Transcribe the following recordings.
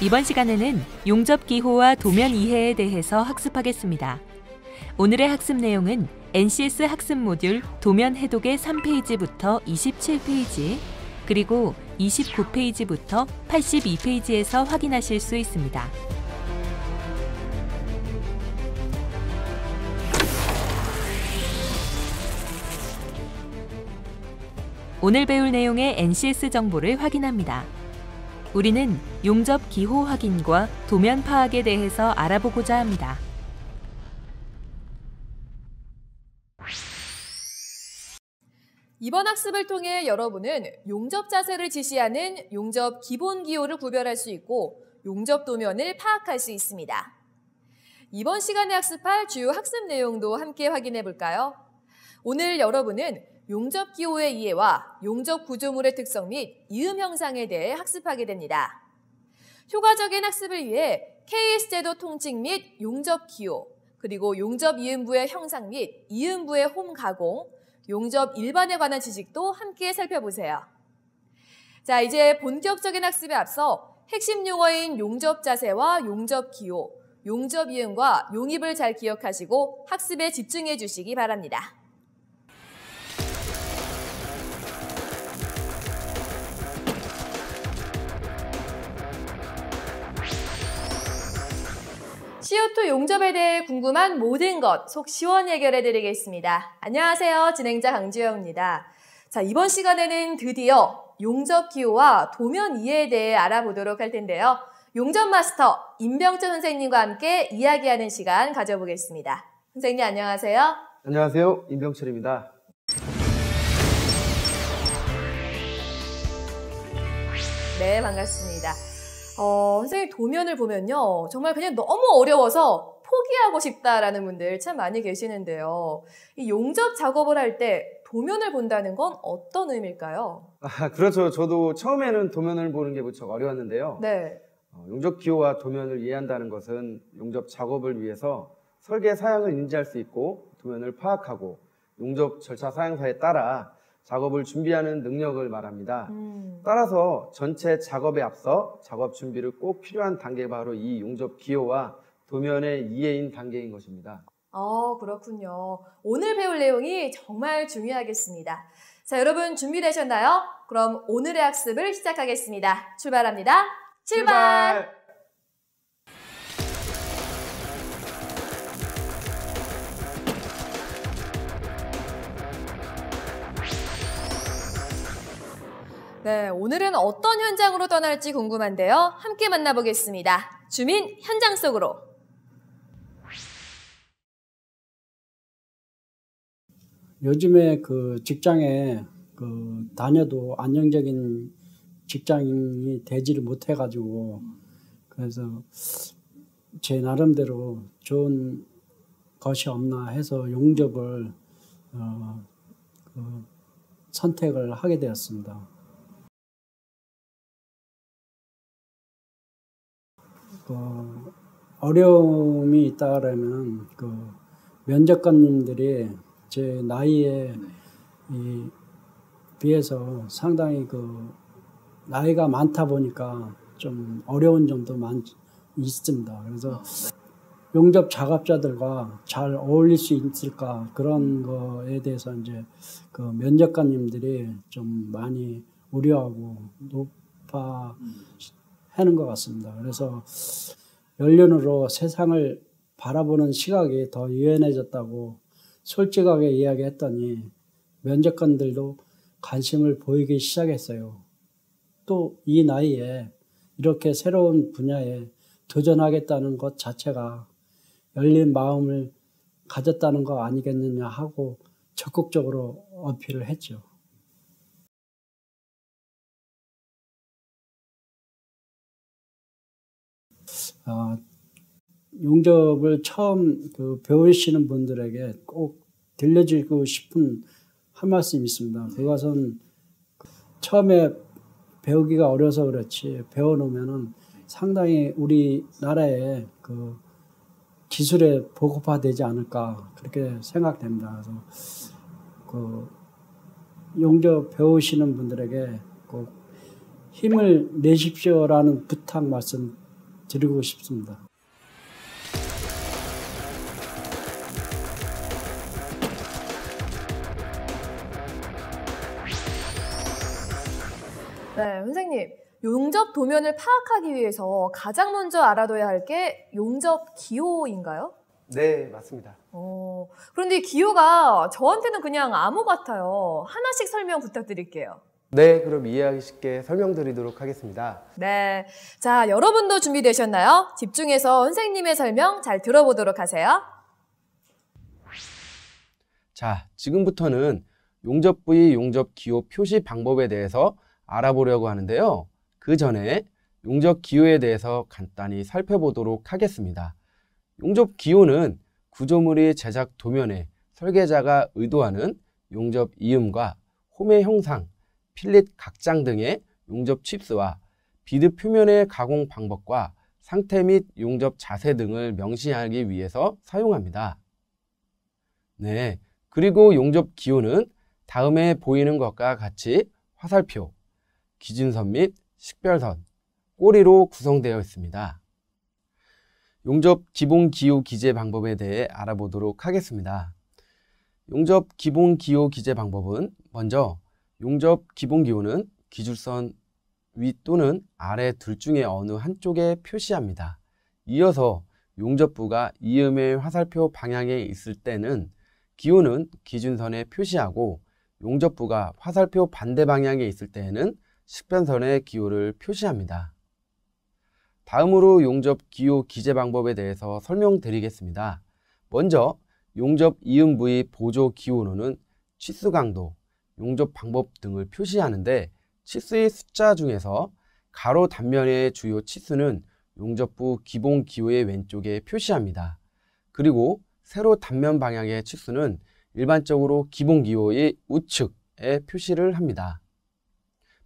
이번 시간에는 용접기호와 도면 이해에 대해서 학습하겠습니다. 오늘의 학습 내용은 NCS 학습 모듈 도면 해독의 3페이지부터 27페이지, 그리고 29페이지부터 82페이지에서 확인하실 수 있습니다. 오늘 배울 내용의 NCS 정보를 확인합니다. 우리는 용접 기호 확인과 도면 파악에 대해서 알아보고자 합니다. 이번 학습을 통해 여러분은 용접 자세를 지시하는 용접 기본 기호를 구별할 수 있고 용접 도면을 파악할 수 있습니다. 이번 시간에 학습할 주요 학습 내용도 함께 확인해 볼까요? 오늘 여러분은 용접 기호의 이해와 용접 구조물의 특성 및 이음 형상에 대해 학습하게 됩니다. 효과적인 학습을 위해 KS 제도 통칭 및 용접 기호, 그리고 용접 이음부의 형상 및 이음부의 홈 가공, 용접 일반에 관한 지식도 함께 살펴보세요. 자, 이제 본격적인 학습에 앞서 핵심 용어인 용접 자세와 용접 기호, 용접 이음과 용입을 잘 기억하시고 학습에 집중해 주시기 바랍니다. CO2 용접에 대해 궁금한 모든 것 속 시원 해결해 드리겠습니다. 안녕하세요. 진행자 강지영입니다. 자, 이번 시간에는 드디어 용접 기호와 도면 이해에 대해 알아보도록 할 텐데요. 용접 마스터 임병철 선생님과 함께 이야기하는 시간 가져보겠습니다. 선생님 안녕하세요. 안녕하세요. 임병철입니다. 네, 반갑습니다. 선생님 도면을 보면요. 정말 그냥 너무 어려워서 포기하고 싶다라는 분들 참 많이 계시는데요. 이 용접 작업을 할 때 도면을 본다는 건 어떤 의미일까요? 그렇죠. 저도 처음에는 도면을 보는 게 무척 어려웠는데요. 네. 용접 기호와 도면을 이해한다는 것은 용접 작업을 위해서 설계 사양을 인지할 수 있고 도면을 파악하고 용접 절차 사양사에 따라 작업을 준비하는 능력을 말합니다. 따라서 전체 작업에 앞서 작업 준비를 꼭 필요한 단계가 바로 이 용접 기호와 도면의 이해인 단계인 것입니다. 그렇군요. 오늘 배울 내용이 정말 중요하겠습니다. 자, 여러분 준비되셨나요? 그럼 오늘의 학습을 시작하겠습니다. 출발합니다. 출발! 네, 오늘은 어떤 현장으로 떠날지 궁금한데요. 함께 만나보겠습니다. 주민 현장 속으로. 요즘에 직장에 다녀도 안정적인 직장인이 되지를 못해가지고 그래서 제 나름대로 좋은 것이 없나 해서 용접을 선택을 하게 되었습니다. 어려움이 있다 그러면 면접관님들이 제 나이에 비해서 상당히 나이가 많다 보니까 좀 어려운 점도 있습니다. 그래서 용접 작업자들과 잘 어울릴 수 있을까 그런 거에 대해서 이제 면접관님들이 좀 많이 우려하고 하는 것 같습니다. 그래서 연륜으로 세상을 바라보는 시각이 더 유연해졌다고 솔직하게 이야기했더니 면접관들도 관심을 보이기 시작했어요. 또 이 나이에 이렇게 새로운 분야에 도전하겠다는 것 자체가 열린 마음을 가졌다는 거 아니겠느냐 하고 적극적으로 어필을 했죠. 용접을 처음 배우시는 분들에게 꼭 들려주고 싶은 한 말씀이 있습니다. 그것은 처음에 배우기가 어려서 그렇지 배워놓으면은 상당히 우리나라의 기술에 보급화되지 않을까 그렇게 생각됩니다. 그래서 용접 배우시는 분들에게 꼭 힘을 내십시오라는 부탁 말씀 드리고 싶습니다. 네, 선생님. 용접 도면을 파악하기 위해서 가장 먼저 알아둬야 할 게 용접 기호인가요? 네, 맞습니다. 그런데 이 기호가 저한테는 그냥 암호 같아요. 하나씩 설명 부탁드릴게요. 네, 그럼 이해하기 쉽게 설명드리도록 하겠습니다. 네. 자, 여러분도 준비되셨나요? 집중해서 선생님의 설명 잘 들어보도록 하세요. 자, 지금부터는 용접 부위 용접 기호 표시 방법에 대해서 알아보려고 하는데요. 그 전에 용접 기호에 대해서 간단히 살펴보도록 하겠습니다. 용접 기호는 구조물의 제작 도면에 설계자가 의도하는 용접 이음과 홈의 형상, 필릿 각장 등의 용접 칩스와 비드 표면의 가공 방법과 상태 및 용접 자세 등을 명시하기 위해서 사용합니다. 네, 그리고 용접 기호는 다음에 보이는 것과 같이 화살표, 기준선 및 식별선, 꼬리로 구성되어 있습니다. 용접 기본 기호 기재 방법에 대해 알아보도록 하겠습니다. 용접 기본 기호 기재 방법은 먼저 용접 기본 기호는 기줄선 위 또는 아래 둘 중에 어느 한쪽에 표시합니다. 이어서 용접부가 이음의 화살표 방향에 있을 때는 기호는 기준선에 표시하고 용접부가 화살표 반대 방향에 있을 때에는 식변선에 기호를 표시합니다. 다음으로 용접 기호 기재 방법에 대해서 설명드리겠습니다. 먼저 용접 이음 부위 보조 기호로는 치수 강도, 용접 방법 등을 표시하는데 치수의 숫자 중에서 가로 단면의 주요 치수는 용접부 기본 기호의 왼쪽에 표시합니다. 그리고 세로 단면 방향의 치수는 일반적으로 기본 기호의 우측에 표시를 합니다.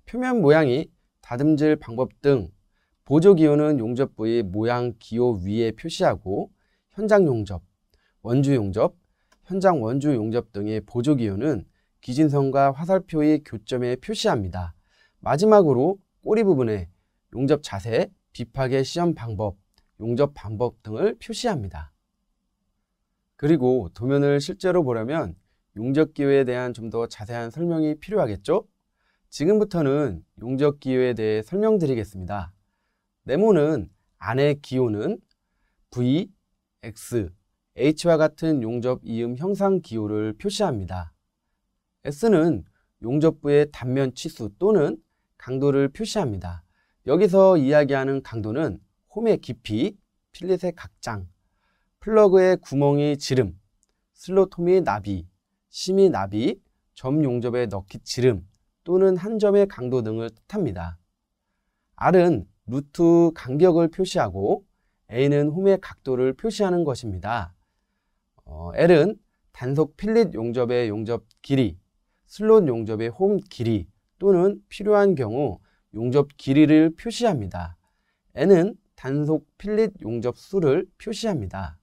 표면 모양이 다듬질 방법 등 보조 기호는 용접 부위 모양 기호 위에 표시하고 현장 용접, 원주 용접, 현장 원주 용접 등의 보조 기호는 기준선과 화살표의 교점에 표시합니다. 마지막으로 꼬리 부분에 용접 자세, 비파괴 시험 방법, 용접 방법 등을 표시합니다. 그리고 도면을 실제로 보려면 용접 기호에 대한 좀 더 자세한 설명이 필요하겠죠? 지금부터는 용접 기호에 대해 설명드리겠습니다. 네모는 안의 기호는 V, X, H와 같은 용접 이음 형상 기호를 표시합니다. S는 용접부의 단면 치수 또는 강도를 표시합니다. 여기서 이야기하는 강도는 홈의 깊이, 필릿의 각장, 플러그의 구멍이 지름, 슬롯 홈이 나비, 심이 나비, 점 용접에 넣기 지름 또는 한 점의 강도 등을 뜻합니다. R은 루트 간격을 표시하고 A는 홈의 각도를 표시하는 것입니다. L은 단속 필릿 용접의 용접 길이, 슬롯 용접의 홈 길이 또는 필요한 경우 용접 길이를 표시합니다. N은 단속 필릿 용접 수를 표시합니다.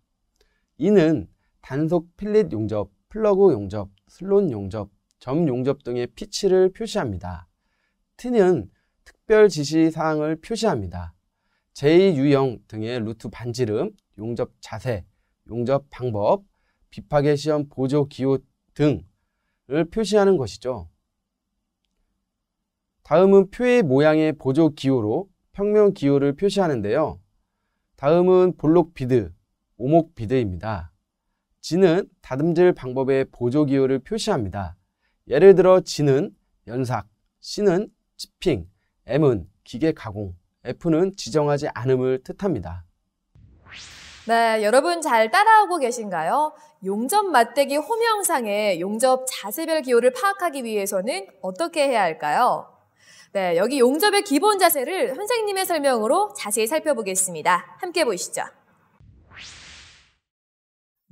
E는 단속 필릿 용접, 플러그 용접, 슬롯 용접, 점 용접 등의 피치를 표시합니다. T는 특별 지시 사항을 표시합니다. j, 유형 등의 루트 반지름, 용접 자세, 용접 방법, 비파괴 시험 보조 기호 등을 표시하는 것이죠. 다음은 표의 모양의 보조 기호로 평면 기호를 표시하는데요. 다음은 볼록 비드, 오목 비드입니다. G는 다듬질 방법의 보조 기호를 표시합니다. 예를 들어 G는 연삭, C는 치핑, M은 기계 가공, F는 지정하지 않음을 뜻합니다. 네, 여러분 잘 따라오고 계신가요? 용접 맞대기 홈 형상의 용접 자세별 기호를 파악하기 위해서는 어떻게 해야 할까요? 네, 여기 용접의 기본 자세를 선생님의 설명으로 자세히 살펴보겠습니다. 함께 보시죠.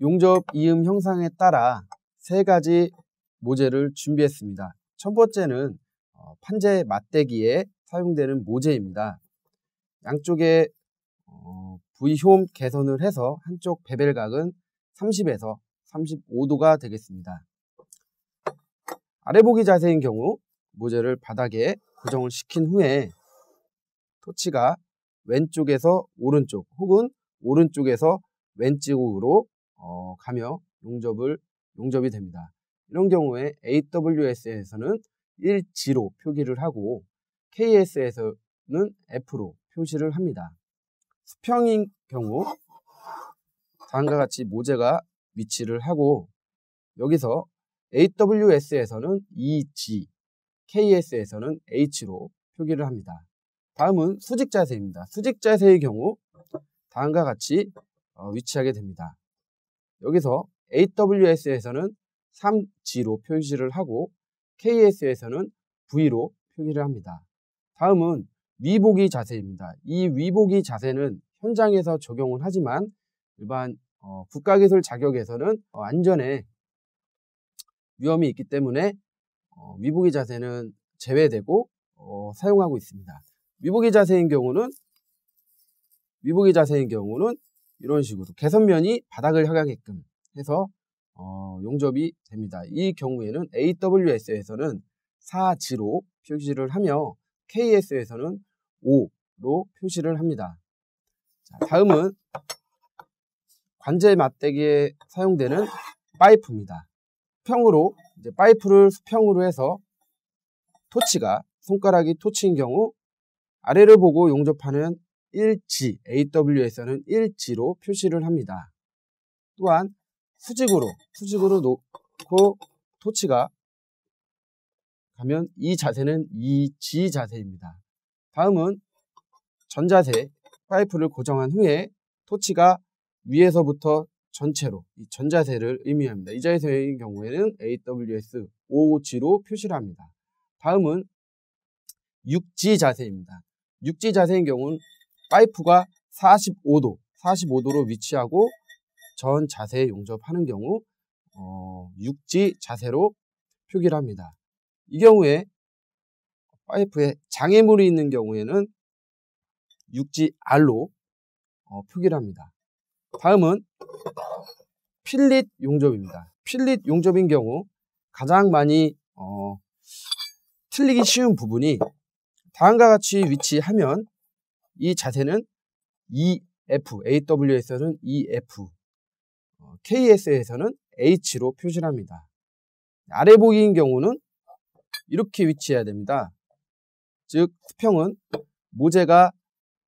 용접 이음 형상에 따라 세 가지 모재를 준비했습니다. 첫 번째는 판재 맞대기에 사용되는 모재입니다. 양쪽에 V홈 개선을 해서 한쪽 베벨각은 30에서 35도가 되겠습니다. 아래 보기 자세인 경우 모재를 바닥에 고정을 시킨 후에 토치가 왼쪽에서 오른쪽 혹은 오른쪽에서 왼쪽으로 가며 용접이 됩니다. 이런 경우에 AWS에서는 1G로 표기를 하고 KS에서는 F로 표시를 합니다. 수평인 경우 다음과 같이 모재가 위치를 하고 여기서 AWS에서는 2G, KS에서는 H로 표기를 합니다. 다음은 수직 자세입니다. 수직 자세의 경우 다음과 같이 위치하게 됩니다. 여기서 AWS에서는 3G로 표시를 하고 KS에서는 V로 표기를 합니다. 다음은 위보기 자세입니다. 이 위보기 자세는 현장에서 적용을 하지만 일반 국가기술 자격에서는 안전에 위험이 있기 때문에 위보기 자세는 제외되고 사용하고 있습니다. 위보기 자세인 경우는 이런 식으로 개선면이 바닥을 향하게끔 해서 용접이 됩니다. 이 경우에는 AWS에서는 4G로 표시를 하며 KS에서는 5로 표시를 합니다. 자, 다음은 관제 맞대기에 사용되는 파이프입니다. 파이프를 수평으로 해서 토치가 손가락이 토치인 경우 아래를 보고 용접하는 1G, AWS에서는 1G로 표시를 합니다. 또한 수직으로 놓고 토치가 가면 이 자세는 2G 자세입니다. 다음은 전자세, 파이프를 고정한 후에 토치가 위에서부터 전체로 이 전자세를 의미합니다. 이 자세의 경우에는 AWS 5G로 표시를 합니다. 다음은 6G 자세입니다. 6G 자세인 경우는 파이프가 45도로 위치하고 전 자세에 용접하는 경우 6G 자세로 표기를 합니다. 이 경우에 파이프에 장애물이 있는 경우에는 6GR로 표기를 합니다. 다음은 필릿 용접입니다. 필릿 용접인 경우 가장 많이 틀리기 쉬운 부분이 다음과 같이 위치하면 이 자세는 EF, AWS에서는 EF, KS에서는 H로 표시를 합니다. 아래 보기인 경우는 이렇게 위치해야 됩니다. 즉 수평은 모재가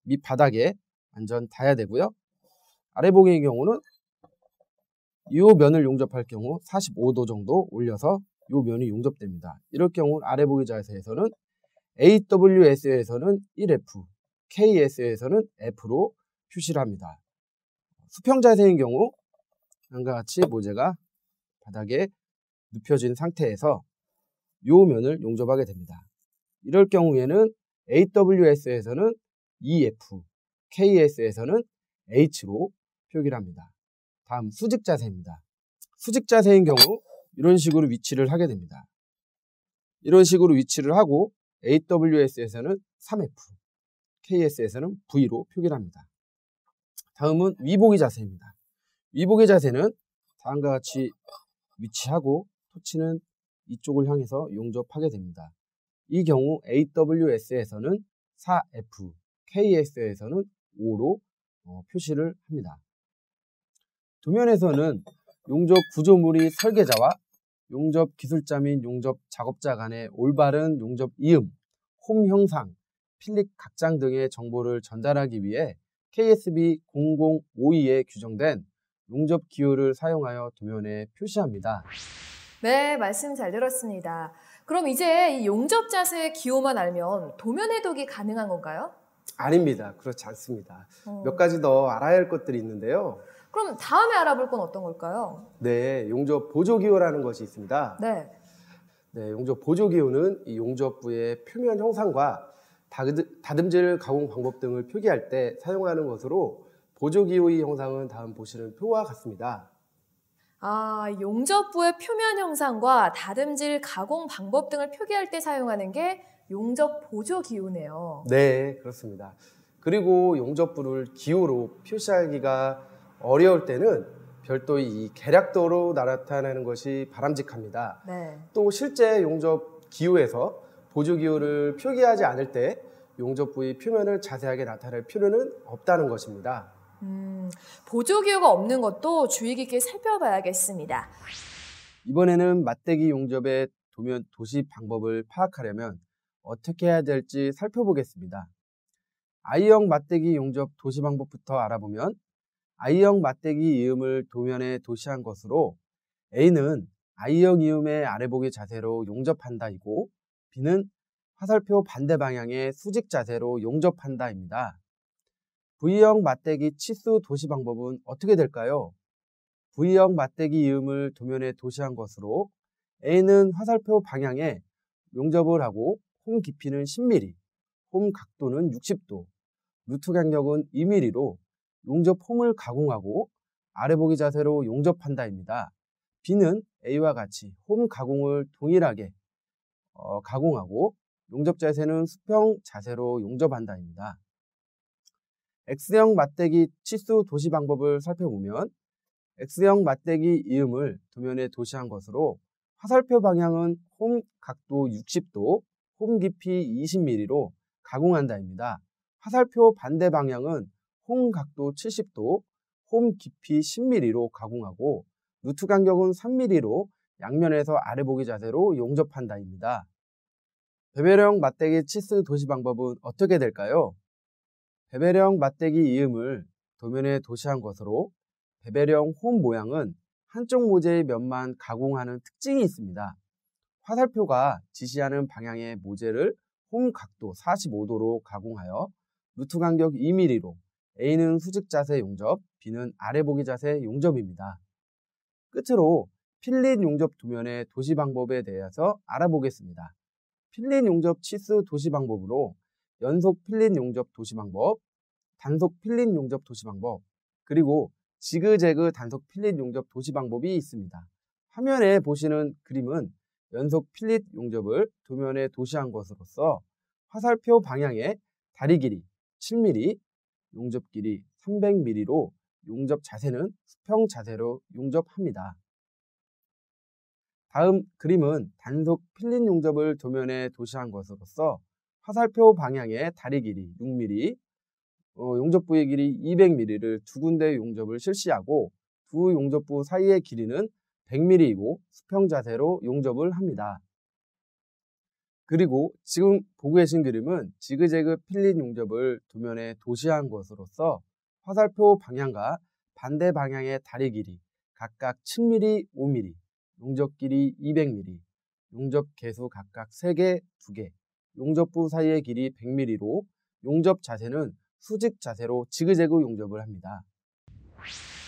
밑바닥에 완전 닿아야 되고요. 아래 보기인 경우는 이 면을 용접할 경우 45도 정도 올려서 이 면이 용접됩니다. 이럴 경우 아래 보기 자세에서는 AWS에서는 1F, KS에서는 F로 표시를 합니다. 수평 자세인 경우 다음과 같이 모재가 바닥에 눕혀진 상태에서 이 면을 용접하게 됩니다. 이럴 경우에는 AWS에서는 EF, KS에서는 H로 표기를 합니다. 다음 수직 자세입니다. 수직 자세인 경우 이런 식으로 위치를 하게 됩니다. 이런 식으로 위치를 하고 AWS에서는 3F, KS에서는 V로 표기를 합니다. 다음은 위보기 자세입니다. 위보기 자세는 다음과 같이 위치하고 토치는 이쪽을 향해서 용접하게 됩니다. 이 경우 AWS에서는 4F, KS에서는 5로 표시를 합니다. 도면에서는 용접 구조물이 설계자와 용접 기술자 및 용접 작업자 간의 올바른 용접 이음, 홈 형상, 필립 각장 등의 정보를 전달하기 위해 KSB 0052에 규정된 용접 기호를 사용하여 도면에 표시합니다. 네, 말씀 잘 들었습니다. 그럼 이제 이 용접 자세의 기호만 알면 도면 해독이 가능한 건가요? 아닙니다. 그렇지 않습니다. 몇 가지 더 알아야 할 것들이 있는데요. 그럼 다음에 알아볼 건 어떤 걸까요? 네, 용접 보조 기호라는 것이 있습니다. 네. 네, 용접 보조 기호는 이 용접부의 표면 형상과 다듬질 가공 방법 등을 표기할 때 사용하는 것으로 보조 기호의 형상은 다음 보시는 표와 같습니다. 용접부의 표면 형상과 다듬질 가공 방법 등을 표기할 때 사용하는 게 용접 보조 기호네요. 네, 그렇습니다. 그리고 용접부를 기호로 표시하기가 어려울 때는 별도의 이 계략도로 나타내는 것이 바람직합니다. 네. 또 실제 용접 기호에서 보조 기호를 표기하지 않을 때 용접 부위 표면을 자세하게 나타낼 필요는 없다는 것입니다. 보조기호가 없는 것도 주의 깊게 살펴봐야겠습니다. 이번에는 맞대기 용접의 도면 도시 방법을 파악하려면 어떻게 해야 될지 살펴보겠습니다. I형 맞대기 용접 도시 방법부터 알아보면 I형 맞대기 이음을 도면에 도시한 것으로 A는 I형 이음의 아래 보기 자세로 용접한다이고 B는 화살표 반대 방향의 수직 자세로 용접한다입니다. V형 맞대기 치수 도시 방법은 어떻게 될까요? V형 맞대기 이음을 도면에 도시한 것으로 A는 화살표 방향에 용접을 하고 홈 깊이는 10mm, 홈 각도는 60도, 루트 간격은 2mm로 용접 홈을 가공하고 아래 보기 자세로 용접한다입니다. B는 A와 같이 홈 가공을 동일하게 가공하고 용접 자세는 수평 자세로 용접한다입니다. X형 맞대기 치수 도시 방법을 살펴보면 X형 맞대기 이음을 도면에 도시한 것으로 화살표 방향은 홈 각도 60도, 홈 깊이 20mm로 가공한다입니다. 화살표 반대 방향은 홈 각도 70도, 홈 깊이 10mm로 가공하고 루트 간격은 3mm로 양면에서 아래 보기 자세로 용접한다입니다. 베벨형 맞대기 치수 도시 방법은 어떻게 될까요? 베벨형 맞대기 이음을 도면에 도시한 것으로 베벨형 홈 모양은 한쪽 모재의 면만 가공하는 특징이 있습니다. 화살표가 지시하는 방향의 모재를 홈 각도 45도로 가공하여 루트 간격 2mm로 A는 수직 자세 용접, B는 아래 보기 자세 용접입니다. 끝으로 필릿 용접 도면의 도시 방법에 대해서 알아보겠습니다. 필릿 용접 치수 도시 방법으로 연속 필릿 용접 도시 방법, 단속 필릿 용접 도시 방법, 그리고 지그재그 단속 필릿 용접 도시 방법이 있습니다. 화면에 보시는 그림은 연속 필릿 용접을 도면에 도시한 것으로서 화살표 방향의 다리 길이 7mm, 용접 길이 300mm로 용접 자세는 수평 자세로 용접합니다. 다음 그림은 단속 필릿 용접을 도면에 도시한 것으로서 화살표 방향의 다리 길이 6mm, 용접 부의 길이 200mm를 두 군데 용접을 실시하고 두 용접부 사이의 길이는 100mm이고 수평 자세로 용접을 합니다. 그리고 지금 보고 계신 그림은 지그재그 필릿 용접을 도면에 도시한 것으로서 화살표 방향과 반대 방향의 다리 길이 각각 7mm, 5mm, 용접 길이 200mm, 용접 개수 각각 3개, 2개, 용접부 사이의 길이 100mm로 용접 자세는 수직 자세로 지그재그 용접을 합니다.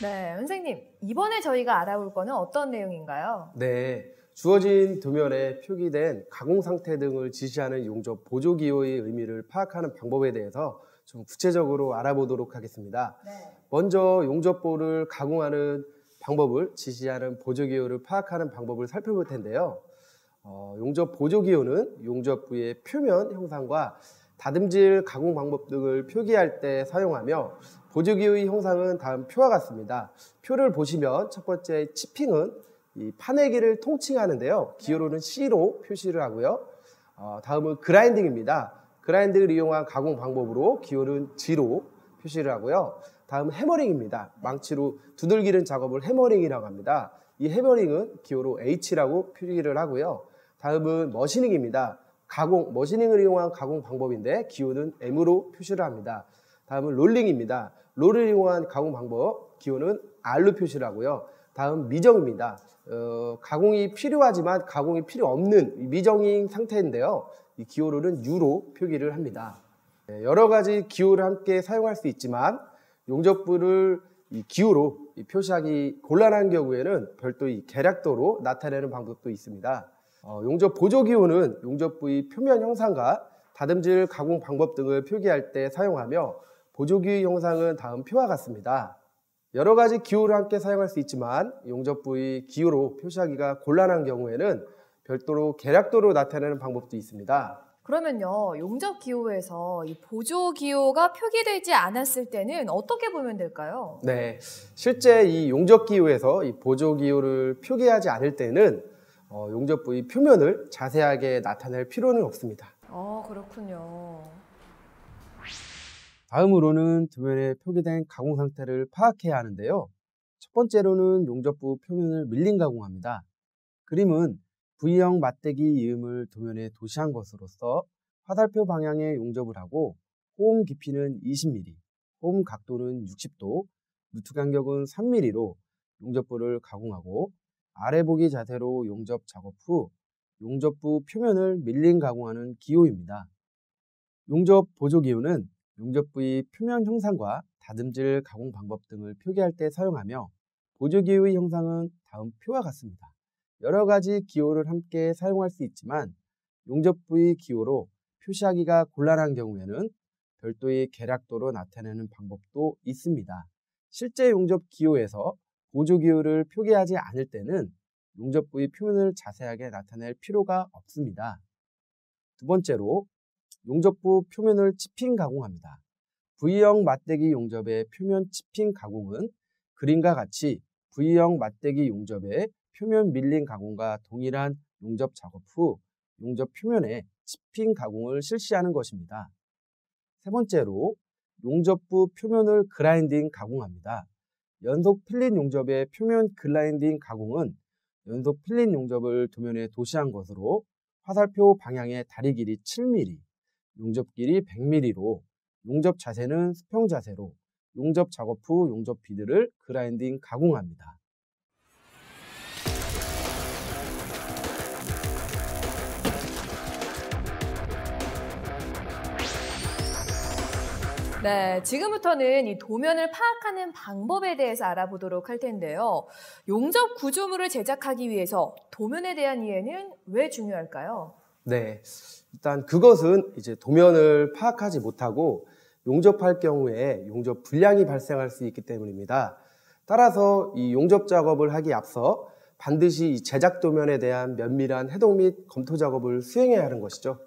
네, 선생님. 이번에 저희가 알아볼 거는 어떤 내용인가요? 네, 주어진 도면에 표기된 가공 상태 등을 지시하는 용접 보조 기호의 의미를 파악하는 방법에 대해서 좀 구체적으로 알아보도록 하겠습니다. 네. 먼저 용접보를 가공하는 방법을 지시하는 보조 기호를 파악하는 방법을 살펴볼 텐데요. 용접 보조 기호는 용접 부의 표면 형상과 다듬질 가공 방법 등을 표기할 때 사용하며 보조 기호의 형상은 다음 표와 같습니다. 표를 보시면 첫 번째 치핑은 이 파내기를 통칭하는데요. 기호로는 C로 표시를 하고요. 다음은 그라인딩입니다. 그라인딩을 이용한 가공 방법으로 기호는 G로 표시를 하고요. 다음 해머링입니다. 망치로 두들기는 작업을 해머링이라고 합니다. 이 해머링은 기호로 H라고 표기를 하고요. 다음은 머시닝입니다. 머시닝을 이용한 가공 방법인데 기호는 M으로 표시를 합니다. 다음은 롤링입니다. 롤을 이용한 가공 방법, 기호는 R로 표시를 하고요. 다음 미정입니다. 가공이 필요하지만 가공이 필요 없는 미정인 상태인데요. 이 기호로는 U로 표기를 합니다. 여러 가지 기호를 함께 사용할 수 있지만 용접부를 이 기호로 표시하기 곤란한 경우에는 별도 이 계략도로 나타내는 방법도 있습니다. 용접 보조 기호는 용접 부위 표면 형상과 다듬질 가공 방법 등을 표기할 때 사용하며 보조 기호의 형상은 다음 표와 같습니다. 여러 가지 기호를 함께 사용할 수 있지만 용접 부위 기호로 표시하기가 곤란한 경우에는 별도로 계략도로 나타내는 방법도 있습니다. 그러면요, 용접 기호에서 이 보조 기호가 표기되지 않았을 때는 어떻게 보면 될까요? 네, 실제 이 용접 기호에서 이 보조 기호를 표기하지 않을 때는 용접 부위 표면을 자세하게 나타낼 필요는 없습니다. 그렇군요. 다음으로는 도면에 표기된 가공 상태를 파악해야 하는데요. 첫 번째로는 용접부 표면을 밀린 가공합니다. 그림은 V형 맞대기 이음을 도면에 도시한 것으로서 화살표 방향에 용접을 하고 호음 깊이는 20mm, 호음 각도는 60도, 루트 간격은 3mm로 용접부를 가공하고 아래 보기 자세로 용접 작업 후 용접부 표면을 밀린 가공하는 기호입니다. 용접 보조 기호는 용접 부위 표면 형상과 다듬질 가공 방법 등을 표기할 때 사용하며 보조 기호의 형상은 다음 표와 같습니다. 여러 가지 기호를 함께 사용할 수 있지만 용접 부위 기호로 표시하기가 곤란한 경우에는 별도의 계략도로 나타내는 방법도 있습니다. 실제 용접 기호에서 보조 기호를 표기하지 않을 때는 용접 부위 표면을 자세하게 나타낼 필요가 없습니다. 두 번째로 용접부 표면을 치핑 가공합니다. V형 맞대기 용접의 표면 치핑 가공은 그림과 같이 V형 맞대기 용접의 표면 밀린 가공과 동일한 용접 작업 후 용접 표면에 치핑 가공을 실시하는 것입니다. 세 번째로 용접부 표면을 그라인딩 가공합니다. 연속 필릿 용접의 표면 그라인딩 가공은 연속 필릿 용접을 도면에 도시한 것으로 화살표 방향의 다리 길이 7mm, 용접 길이 100mm로 용접 자세는 수평 자세로 용접 작업 후 용접 비드를 그라인딩 가공합니다. 네, 지금부터는 이 도면을 파악하는 방법에 대해서 알아보도록 할 텐데요. 용접 구조물을 제작하기 위해서 도면에 대한 이해는 왜 중요할까요? 네, 일단 그것은 이제 도면을 파악하지 못하고 용접할 경우에 용접 불량이 발생할 수 있기 때문입니다. 따라서 이 용접 작업을 하기 앞서 반드시 이 제작 도면에 대한 면밀한 해독 및 검토 작업을 수행해야 하는 것이죠.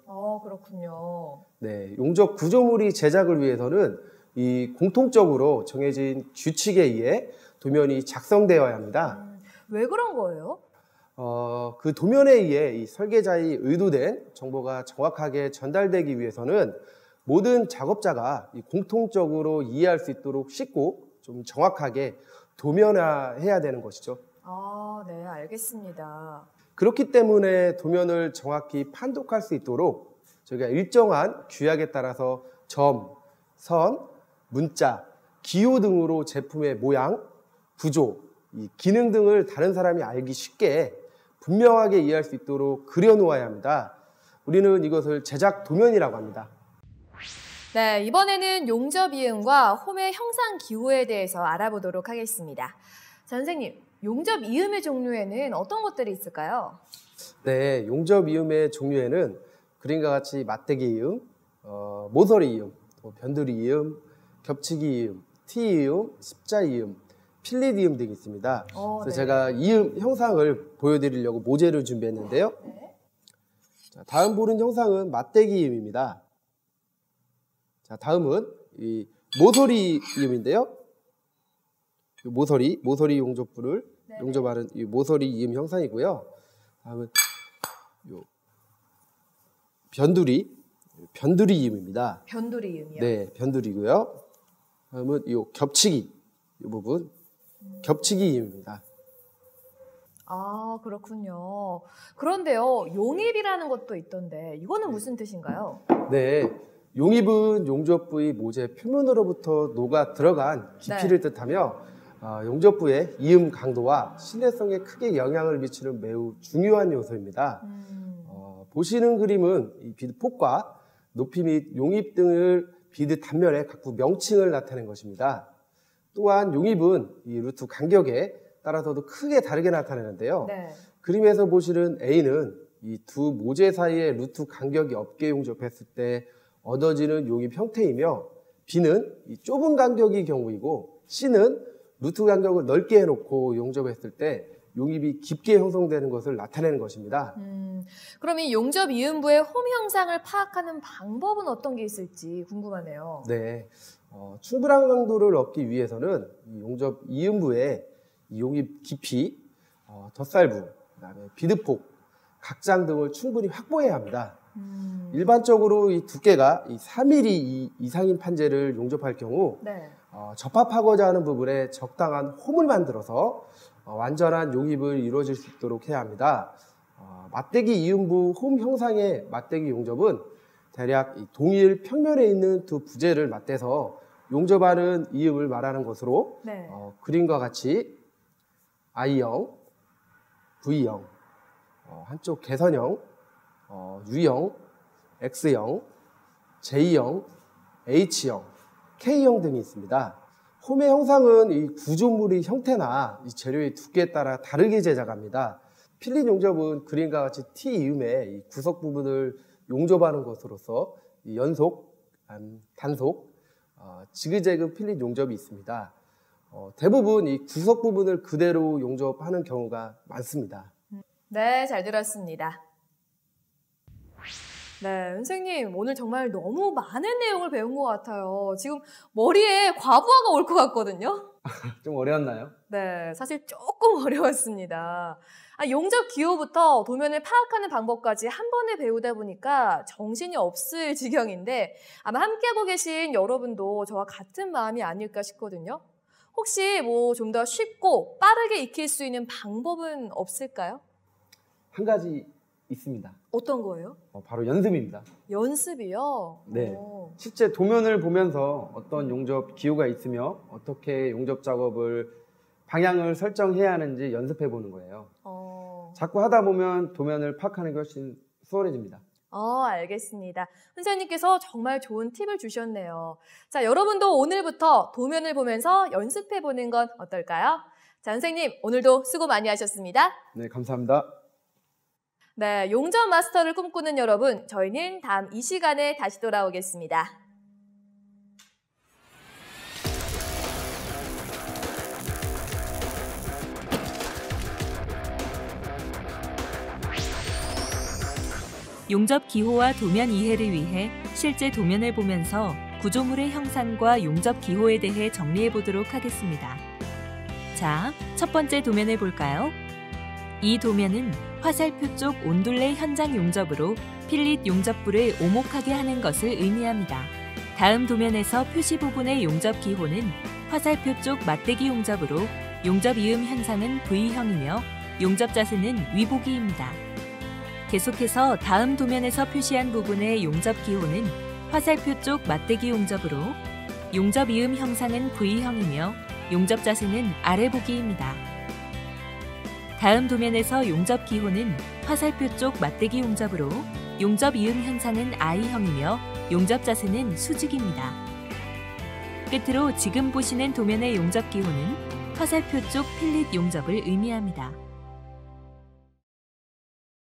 그렇군요. 네, 용접 구조물이 제작을 위해서는 이 공통적으로 정해진 규칙에 의해 도면이 작성되어야 합니다. 왜 그런 거예요? 그 도면에 의해 이 설계자의 의도된 정보가 정확하게 전달되기 위해서는 모든 작업자가 공통적으로 이해할 수 있도록 쉽고 좀 정확하게 도면화해야 되는 것이죠. 네, 알겠습니다. 그렇기 때문에 도면을 정확히 판독할 수 있도록 저희가 일정한 규약에 따라서 점, 선, 문자, 기호 등으로 제품의 모양, 구조, 이 기능 등을 다른 사람이 알기 쉽게 분명하게 이해할 수 있도록 그려놓아야 합니다. 우리는 이것을 제작 도면이라고 합니다. 네, 이번에는 용접 이음과 홈의 형상 기호에 대해서 알아보도록 하겠습니다. 선생님, 용접 이음의 종류에는 어떤 것들이 있을까요? 네, 용접 이음의 종류에는 그림과 같이 맞대기 이음, 모서리 이음, 변두리 이음, 겹치기 이음, T 이음, 십자 이음, 필릿 이음 등이 있습니다. 그래서 네. 제가 이음 형상을 보여드리려고 모재를 준비했는데요. 네. 자, 다음 보는 형상은 맞대기 이음입니다. 자, 다음은 이 모서리 이음인데요. 이 모서리 용접부를 용접하는 이 모서리 이음 형상이고요. 다음은 요 변두리 이음입니다. 변두리 이음이요? 네, 변두리고요. 다음은 이 겹치기 이 부분 겹치기 이음입니다. 그렇군요. 그런데요, 용입이라는 것도 있던데 이거는 무슨 뜻인가요? 네, 용입은 용접부의 모재 표면으로부터 녹아 들어간 깊이를 뜻하며 용접부의 이음 강도와 신뢰성에 크게 영향을 미치는 매우 중요한 요소입니다. 보시는 그림은 이 비드 폭과 높이 및 용입 등을 비드 단면에 각구 명칭을 나타낸 것입니다. 또한 용입은 이 루트 간격에 따라서도 크게 다르게 나타내는데요. 네. 그림에서 보시는 A는 이 두 모재 사이에 루트 간격이 없게 용접했을 때 얻어지는 용입 형태이며 B는 이 좁은 간격의 경우이고 C는 루트 간격을 넓게 해놓고 용접했을 때 용입이 깊게 형성되는 것을 나타내는 것입니다. 그럼 이 용접 이음부의 홈 형상을 파악하는 방법은 어떤 게 있을지 궁금하네요. 네, 충분한 강도를 얻기 위해서는 이 용접 이음부의 용입 깊이, 덧살부, 그다음에 비드폭, 각장 등을 충분히 확보해야 합니다. 일반적으로 이 두께가 이 3mm 이상인 판재를 용접할 경우 네. 접합하고자 하는 부분에 적당한 홈을 만들어서 완전한 용입을 이루어질 수 있도록 해야 합니다. 맞대기 이음부 홈 형상의 맞대기 용접은 대략 이 동일 평면에 있는 두 부재를 맞대서 용접하는 이음을 말하는 것으로 네. 그림과 같이 I형, V형, 한쪽 개선형, U형, X형, J형, H형, K형 등이 있습니다. 홈의 형상은 이 구조물의 형태나 이 재료의 두께에 따라 다르게 제작합니다. 필립 용접은 그림과 같이 T 이음의 이 구석 부분을 용접하는 것으로서 이 연속, 단속, 지그재그 필립 용접이 있습니다. 대부분 이 구석 부분을 그대로 용접하는 경우가 많습니다. 네, 잘 들었습니다. 네, 선생님 오늘 정말 너무 많은 내용을 배운 것 같아요. 지금 머리에 과부하가 올 것 같거든요. 좀 어려웠나요? 네, 사실 조금 어려웠습니다. 용접 기호부터 도면을 파악하는 방법까지 한 번에 배우다 보니까 정신이 없을 지경인데 아마 함께하고 계신 여러분도 저와 같은 마음이 아닐까 싶거든요. 혹시 뭐 좀 더 쉽고 빠르게 익힐 수 있는 방법은 없을까요? 한 가지 있습니다. 어떤 거예요? 바로 연습입니다. 연습이요? 네. 오. 실제 도면을 보면서 어떤 용접 기호가 있으며 어떻게 용접 작업을 방향을 설정해야 하는지 연습해 보는 거예요. 자꾸 하다 보면 도면을 파악하는 게 훨씬 수월해집니다. 알겠습니다. 선생님께서 정말 좋은 팁을 주셨네요. 자, 여러분도 오늘부터 도면을 보면서 연습해 보는 건 어떨까요? 자, 선생님 오늘도 수고 많이 하셨습니다. 네, 감사합니다. 네, 용접 마스터를 꿈꾸는 여러분, 저희는 다음 이 시간에 다시 돌아오겠습니다. 용접 기호와 도면 이해를 위해 실제 도면을 보면서 구조물의 형상과 용접 기호에 대해 정리해 보도록 하겠습니다. 자, 첫 번째 도면을 볼까요? 이 도면은 화살표 쪽 온둘레 현장 용접으로 필릿 용접부를 오목하게 하는 것을 의미합니다. 다음 도면에서 표시 부분의 용접 기호는 화살표 쪽 맞대기 용접으로 용접 이음 현상은 V형이며 용접 자세는 위보기입니다. 계속해서 다음 도면에서 표시한 부분의 용접 기호는 화살표 쪽 맞대기 용접으로 용접 이음 형상은 V형이며 용접 자세는 아래보기입니다. 다음 도면에서 용접 기호는 화살표 쪽 맞대기 용접으로 용접 이음 현상은 I형이며 용접 자세는 수직입니다. 끝으로 지금 보시는 도면의 용접 기호는 화살표 쪽 필릿 용접을 의미합니다.